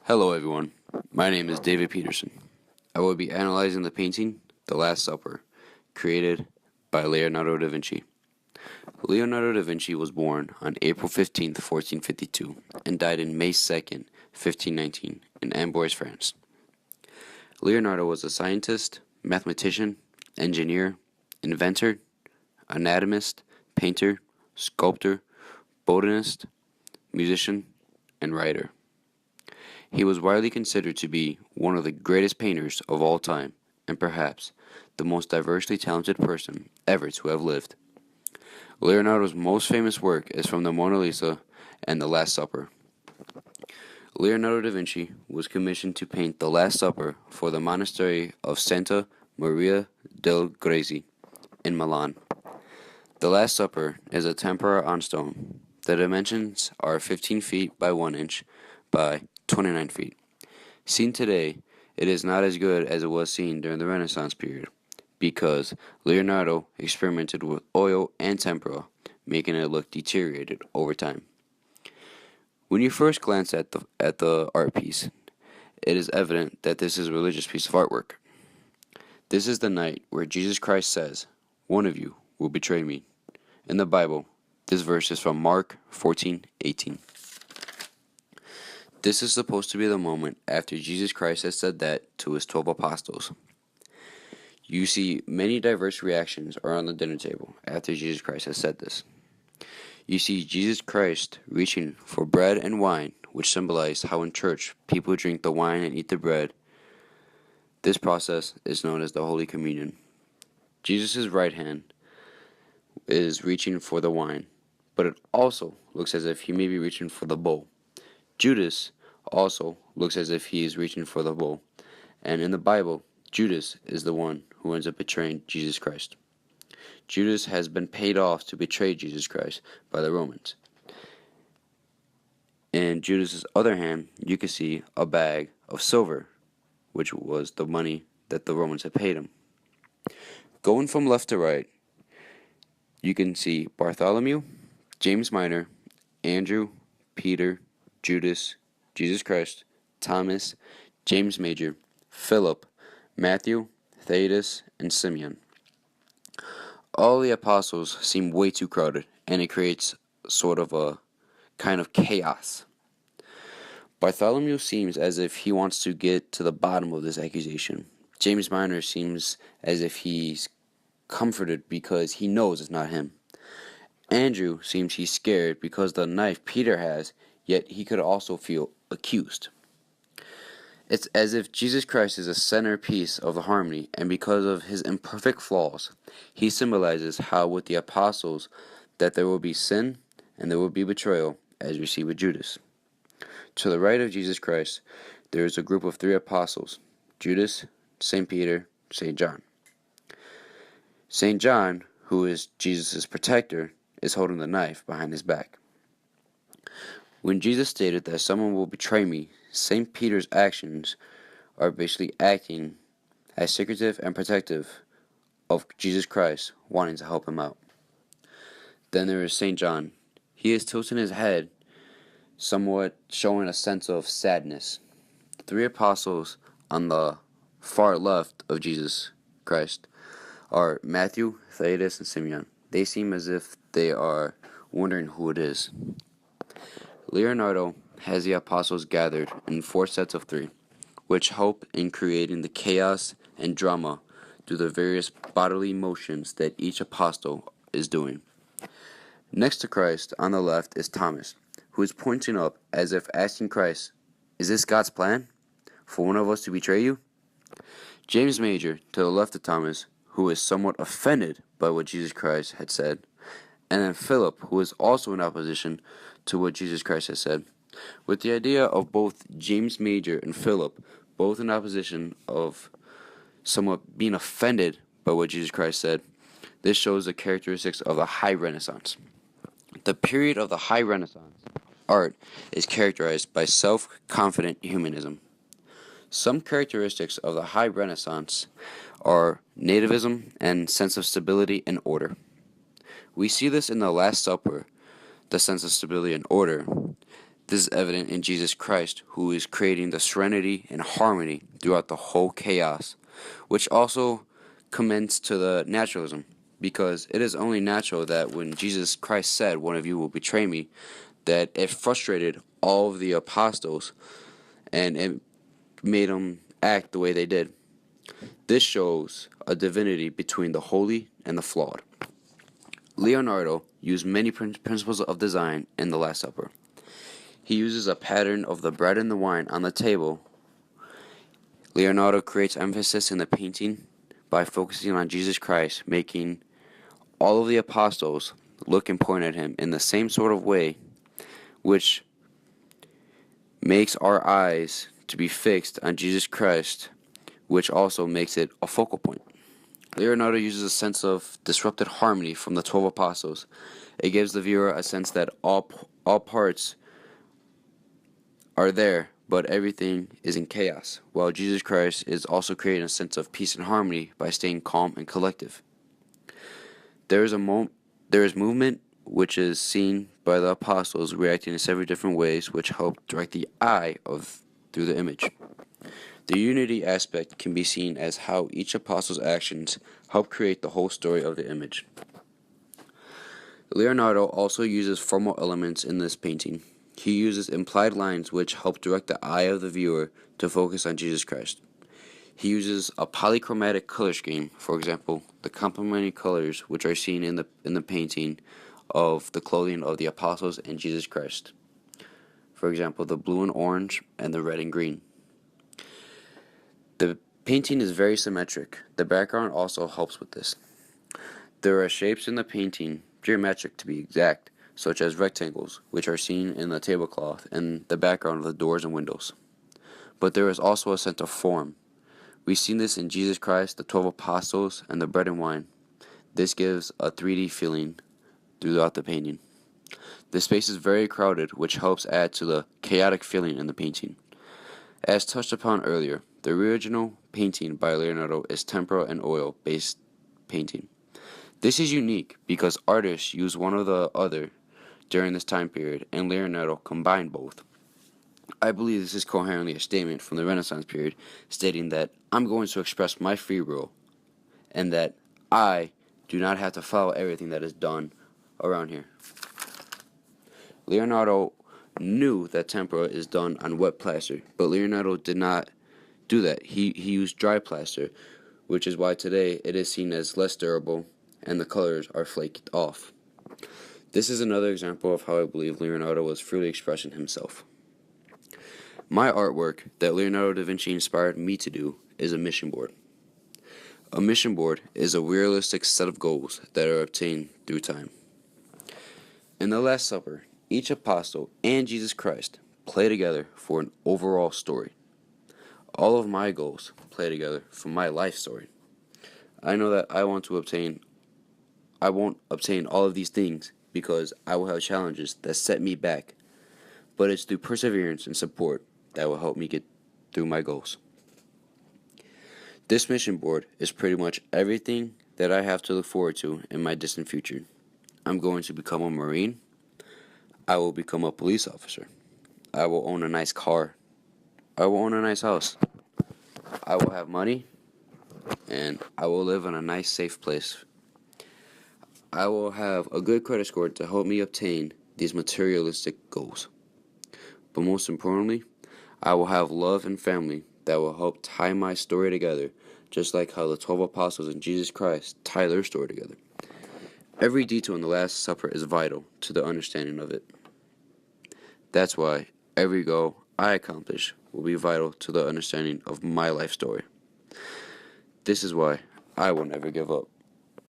Hello everyone, my name is David Peterson. I will be analyzing the painting, The Last Supper, created by Leonardo da Vinci. Leonardo da Vinci was born on April 15th, 1452, and died on May 2nd, 1519, in Amboise, France. Leonardo was a scientist, mathematician, engineer, inventor, anatomist, painter, sculptor, botanist, musician, and writer. He was widely considered to be one of the greatest painters of all time, and perhaps the most diversely talented person ever to have lived. Leonardo's most famous work is from the Mona Lisa and The Last Supper. Leonardo da Vinci was commissioned to paint The Last Supper for the monastery of Santa Maria del Grazie in Milan. The Last Supper is a tempera on stone. The dimensions are 15 feet by 1 inch by 29 feet. Seen today, it is not as good as it was seen during the Renaissance period, because Leonardo experimented with oil and tempera, making it look deteriorated over time. When you first glance at the art piece, it is evident that this is a religious piece of artwork. This is the night where Jesus Christ says, "One of you will betray me." In the Bible, this verse is from Mark 14:18. This is supposed to be the moment after Jesus Christ has said that to his 12 apostles. You see many diverse reactions around the dinner table after Jesus Christ has said this. You see Jesus Christ reaching for bread and wine, which symbolize how in church people drink the wine and eat the bread. This process is known as the Holy Communion. Jesus' right hand is reaching for the wine, but it also looks as if he may be reaching for the bowl. Judas also looks as if he is reaching for the bowl, and in the Bible, Judas is the one who ends up betraying Jesus Christ. Judas has been paid off to betray Jesus Christ by the Romans. In Judas's other hand, you can see a bag of silver, which was the money that the Romans had paid him. Going from left to right, you can see Bartholomew, James Minor, Andrew, Peter, Judas, Jesus Christ, Thomas, James Major, Philip, Matthew, Thaddeus, and Simeon. All the apostles seem way too crowded, and it creates sort of a kind of chaos. Bartholomew seems as if he wants to get to the bottom of this accusation. James Minor seems as if he's comforted because he knows it's not him. Andrew seems he's scared because the knife Peter has, yet he could also feel accused. It's as if Jesus Christ is a centerpiece of the harmony, and because of his imperfect flaws, he symbolizes how with the apostles that there will be sin and there will be betrayal, as we see with Judas. To the right of Jesus Christ, there is a group of 3 apostles: Judas, St. Peter, St. John. St. John, who is Jesus' protector, is holding the knife behind his back. When Jesus stated that someone will betray me, St. Peter's actions are basically acting as secretive and protective of Jesus Christ, wanting to help him out. Then there is St. John. He is tilting his head, somewhat showing a sense of sadness. The 3 apostles on the far left of Jesus Christ are Matthew, Thaddeus, and Simeon. They seem as if they are wondering who it is. Leonardo has the apostles gathered in 4 sets of 3, which help in creating the chaos and drama through the various bodily motions that each apostle is doing. Next to Christ, on the left, is Thomas, who is pointing up as if asking Christ, "Is this God's plan? For one of us to betray you?" James Major, to the left of Thomas, who is somewhat offended by what Jesus Christ had said, and then Philip, who is also in opposition to what Jesus Christ has said. With the idea of both James Major and Philip, both in opposition of somewhat being offended by what Jesus Christ said, this shows the characteristics of the High Renaissance. The period of the High Renaissance art is characterized by self-confident humanism. Some characteristics of the High Renaissance are nativism and sense of stability and order. We see this in The Last Supper, the sense of stability and order. This is evident in Jesus Christ, who is creating the serenity and harmony throughout the whole chaos, which also commends to the naturalism, because it is only natural that when Jesus Christ said, "One of you will betray me," that it frustrated all of the apostles and it made them act the way they did. This shows a divinity between the holy and the flawed. Leonardo used many principles of design in the Last Supper. He uses a pattern of the bread and the wine on the table. Leonardo creates emphasis in the painting by focusing on Jesus Christ, making all of the apostles look and point at him in the same sort of way, which makes our eyes to be fixed on Jesus Christ, which also makes it a focal point. Leonardo uses a sense of disrupted harmony from the 12 apostles. It gives the viewer a sense that all parts are there, but everything is in chaos, while Jesus Christ is also creating a sense of peace and harmony by staying calm and collective. There is movement which is seen by the apostles reacting in several different ways, which help direct the eye through the image. The unity aspect can be seen as how each apostle's actions help create the whole story of the image. Leonardo also uses formal elements in this painting. He uses implied lines which help direct the eye of the viewer to focus on Jesus Christ. He uses a polychromatic color scheme, for example, the complementary colors which are seen in the painting of the clothing of the apostles and Jesus Christ. For example, the blue and orange and the red and green. The painting is very symmetric. The background also helps with this. There are shapes in the painting, geometric to be exact, such as rectangles, which are seen in the tablecloth and the background of the doors and windows. But there is also a sense of form. We've seen this in Jesus Christ, the 12 apostles, and the bread and wine. This gives a 3D feeling throughout the painting. The space is very crowded, which helps add to the chaotic feeling in the painting. As touched upon earlier, the original painting by Leonardo is tempera and oil-based painting. This is unique because artists use one or the other during this time period, and Leonardo combined both. I believe this is coherently a statement from the Renaissance period, stating that I'm going to express my free will, and that I do not have to follow everything that is done around here. Leonardo knew that tempera is done on wet plaster, but Leonardo did not do that. He used dry plaster, which is why today it is seen as less durable and the colors are flaked off. This is another example of how I believe Leonardo was freely expressing himself. My artwork that Leonardo da Vinci inspired me to do is a mission board. A mission board is a realistic set of goals that are obtained through time. In the Last Supper, each apostle and Jesus Christ play together for an overall story. All of my goals play together for my life story. I know that I won't obtain all of these things because I will have challenges that set me back, but it's through perseverance and support that will help me get through my goals. This mission board is pretty much everything that I have to look forward to in my distant future. I'm going to become a Marine. I will become a police officer. I will own a nice car. I will own a nice house. I will have money, and I will live in a nice, safe place. I will have a good credit score to help me obtain these materialistic goals. But most importantly, I will have love and family that will help tie my story together, just like how the 12 apostles and Jesus Christ tie their story together. Every detail in the Last Supper is vital to the understanding of it. That's why every goal I accomplish will be vital to the understanding of my life story. This is why I will never give up.